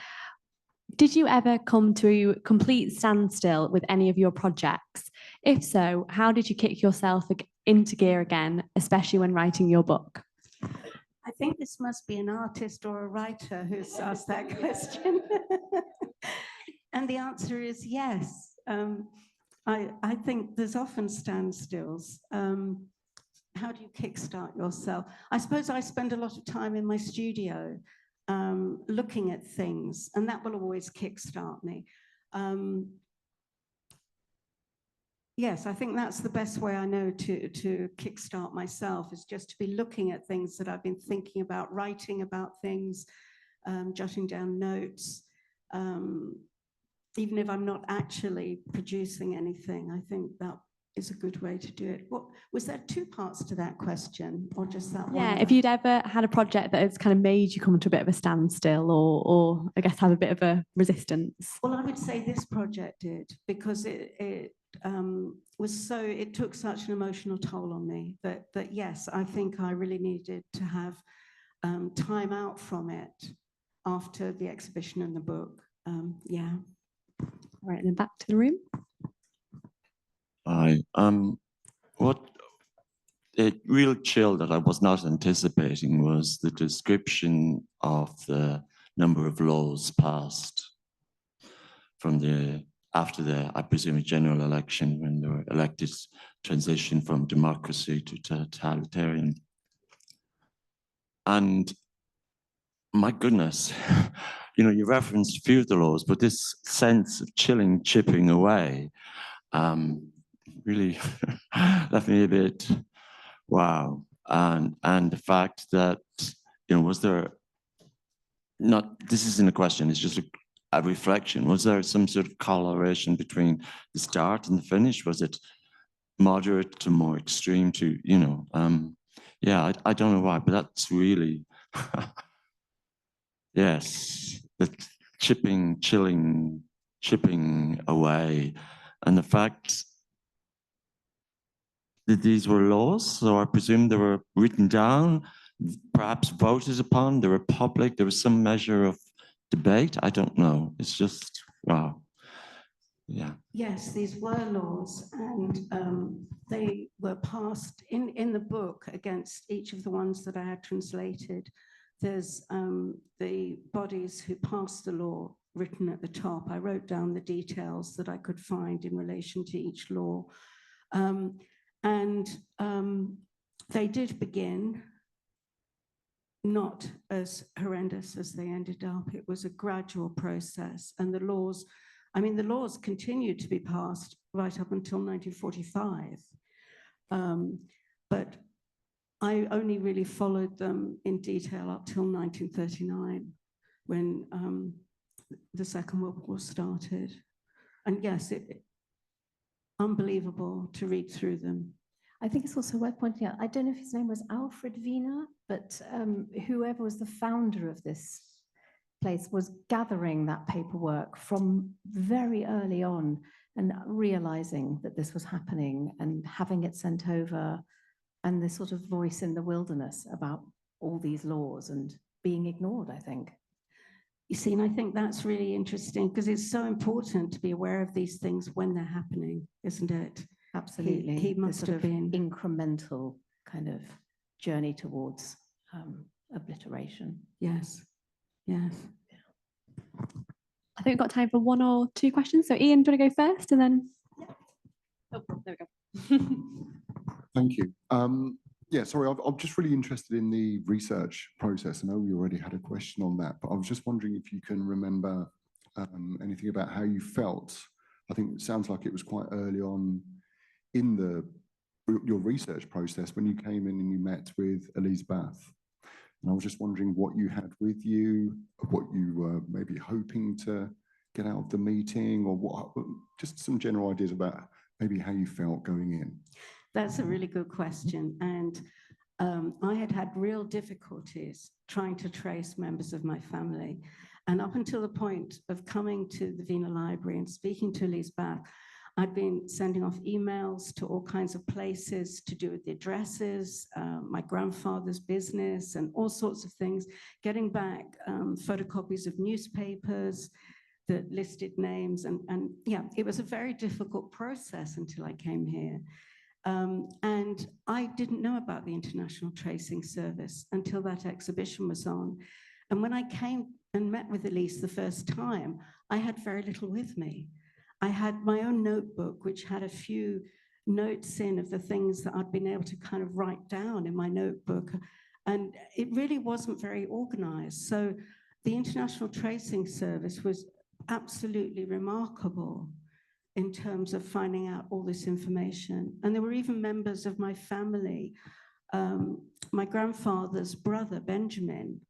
Speaker 1: did you ever come to a complete standstill with any of your projects? If so, how did you kick yourself into gear again, especially when writing your book?
Speaker 3: I think this must be an artist or a writer who's asked that question. And the answer is yes. I think there's often standstills. How do you kickstart yourself? I suppose I spend a lot of time in my studio looking at things, and that will always kickstart me. Yes, I think that's the best way I know to kickstart myself, is just to be looking at things that I've been thinking about, writing about things, jotting down notes. Even if I'm not actually producing anything, I think that is a good way to do it. What was there two parts to that question, or just that one?
Speaker 1: Yeah, if you'd ever had a project that has kind of made you come to a bit of a standstill, or I guess have a bit of a resistance.
Speaker 3: Well, I would say this project did, because it took such an emotional toll on me that yes, I think I really needed to have time out from it after the exhibition and the book. Yeah.
Speaker 1: All right, and then back to the room.
Speaker 10: Hi. What a real chill that I was not anticipating was the description of the number of laws passed from after the, I presume, a general election, when they were elected, transition from democracy to totalitarian. And my goodness, you referenced a few of the laws, but this sense of chilling, chipping away, really left me a bit, wow. And the fact that, was there not, this isn't a question, it's just a reflection. Was there some sort of correlation between the start and the finish? Was it moderate to more extreme to, yeah, I don't know why, but that's really, yes, the chipping away. And the fact that these were laws, so I presume they were written down, perhaps voted upon, they were public, there was some measure of debate. I don't know. It's just, wow. Yeah.
Speaker 3: Yes, these were laws, and they were passed in the book against each of the ones that I had translated. There's the bodies who passed the law written at the top. I wrote down the details that I could find in relation to each law. And they did begin not as horrendous as they ended up. It was a gradual process, and the laws, I mean, the laws continued to be passed right up until 1945. But I only really followed them in detail up till 1939, when the Second World War started. And yes, unbelievable to read through them.
Speaker 2: I think it's also worth pointing out, I don't know if his name was Alfred Wiener, but whoever was the founder of this place was gathering that paperwork from very early on and realizing that this was happening and having it sent over, and this sort of voice in the wilderness about all these laws and being ignored, I think.
Speaker 3: You see, and I think that's really interesting because it's so important to be aware of these things when they're happening, isn't it?
Speaker 2: Absolutely.
Speaker 3: He
Speaker 2: This
Speaker 3: must
Speaker 2: sort
Speaker 3: have
Speaker 2: of
Speaker 3: been.
Speaker 2: incremental kind of journey towards obliteration.
Speaker 3: Yes, yes.
Speaker 1: I think we've got time for one or two questions. So Ian, do you want to go first and then? Oh, there we go.
Speaker 11: Thank you. Yeah, sorry, I'm just really interested in the research process. I know we already had a question on that, but I was just wondering if you can remember anything about how you felt. I think it sounds like it was quite early on in your research process when you came in and you met with Elizabeth. And I was just wondering what you had with you, what you were maybe hoping to get out of the meeting, or what, just some general ideas about maybe how you felt going in.
Speaker 3: That's a really good question. And I had had real difficulties trying to trace members of my family. And up until the point of coming to the Wiener Library and speaking to Elizabeth, I'd been sending off emails to all kinds of places to do with the addresses, my grandfather's business, and all sorts of things, getting back photocopies of newspapers that listed names. And yeah, it was a very difficult process until I came here. And I didn't know about the International Tracing Service until that exhibition was on. And when I came and met with Elise the first time, I had very little with me. I had my own notebook, which had a few notes in of the things that I'd been able to kind of write down in my notebook. And it really wasn't very organized. So the International Tracing Service was absolutely remarkable in terms of finding out all this information. And there were even members of my family. My grandfather's brother, Benjamin,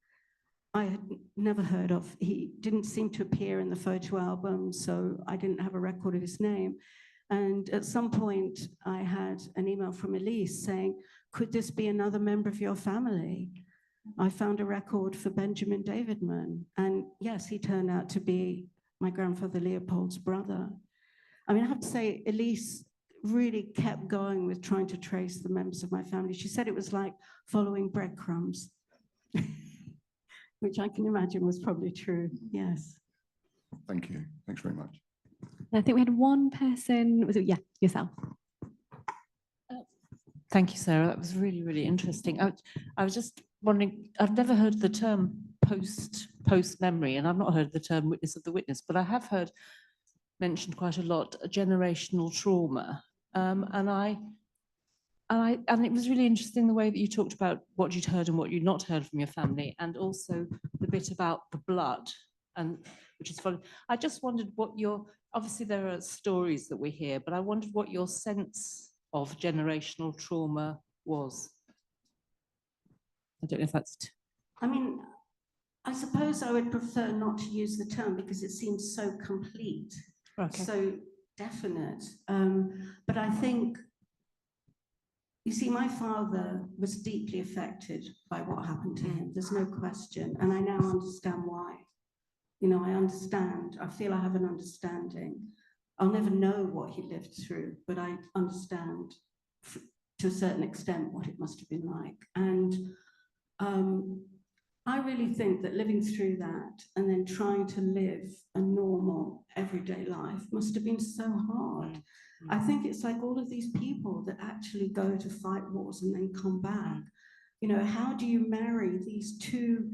Speaker 3: I had never heard of. He didn't seem to appear in the photo album, so I didn't have a record of his name. And at some point, I had an email from Elise saying, could this be another member of your family? I found a record for Benjamin Davidmann. And yes, he turned out to be my grandfather Leopold's brother. I mean, I have to say, Elise really kept going with trying to trace the members of my family. She said it was like following breadcrumbs, which I can imagine was probably true, yes.
Speaker 11: Thank you. Thanks very much.
Speaker 1: I think we had one person, was it, yeah, yourself.
Speaker 12: Thank you, Sarah. That was really, really interesting. I was just wondering, I've never heard the term post memory, and I've not heard the term witness of the witness, but I have heard mentioned quite a lot generational trauma, and it was really interesting the way that you talked about what you'd heard and what you'd not heard from your family, and also the bit about the blood, and which is funny. I just wondered what obviously there are stories that we hear, but I wondered what your sense of generational trauma was. I don't know if that's.
Speaker 3: I mean, I suppose I would prefer not to use the term because it seems so complete, okay, so definite. But I think, you see, my father was deeply affected by what happened to him. There's no question. And I now understand why. You know, I understand. I feel I have an understanding. I'll never know what he lived through, but I understand to a certain extent what it must have been like. And I really think that living through that and then trying to live a normal everyday life must have been so hard. I think it's like all of these people that actually go to fight wars and then come back. You know, how do you marry these two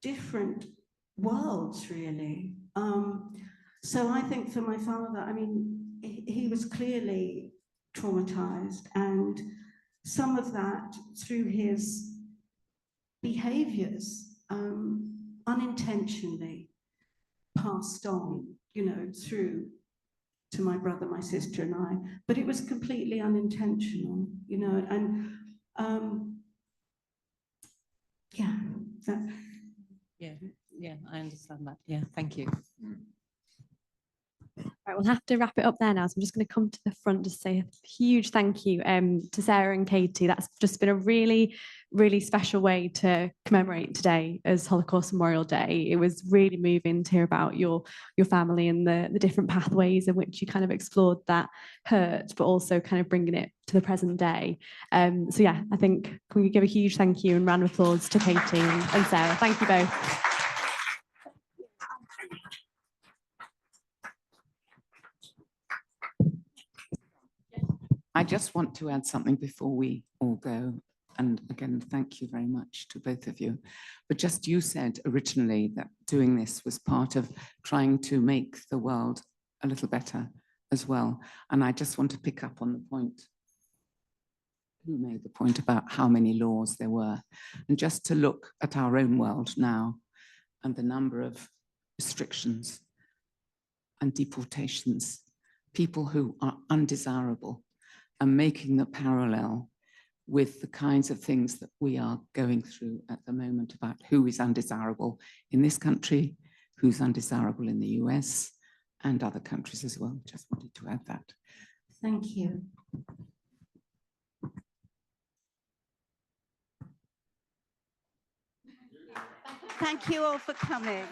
Speaker 3: different worlds, really? So I think for my father, I mean, he was clearly traumatized, and some of that through his behaviors, unintentionally passed on, you know, through to my brother, my sister and I, but it was completely unintentional, you know, and yeah, that.
Speaker 12: Yeah, I understand that. Yeah, thank you.
Speaker 1: Right, we'll have to wrap it up there now. So I'm just going to come to the front to say a huge thank you to Sarah and Katie. That's just been a really, really special way to commemorate today as Holocaust Memorial Day. It was really moving to hear about your family and the different pathways in which you kind of explored that hurt, but also kind of bringing it to the present day. So yeah, I think can we give a huge thank you and round of applause to Katie and Sarah. Thank you both.
Speaker 7: I just want to add something before we all go. And again, thank you very much to both of you. But just you said originally that doing this was part of trying to make the world a little better as well. And I just want to pick up on the point. Who made the point about how many laws there were? And just to look at our own world now and the number of restrictions and deportations, people who are undesirable, and making the parallel with the kinds of things that we are going through at the moment about who is undesirable in this country, who's undesirable in the US and other countries as well. Just wanted to add that.
Speaker 3: Thank you. Thank you all for coming.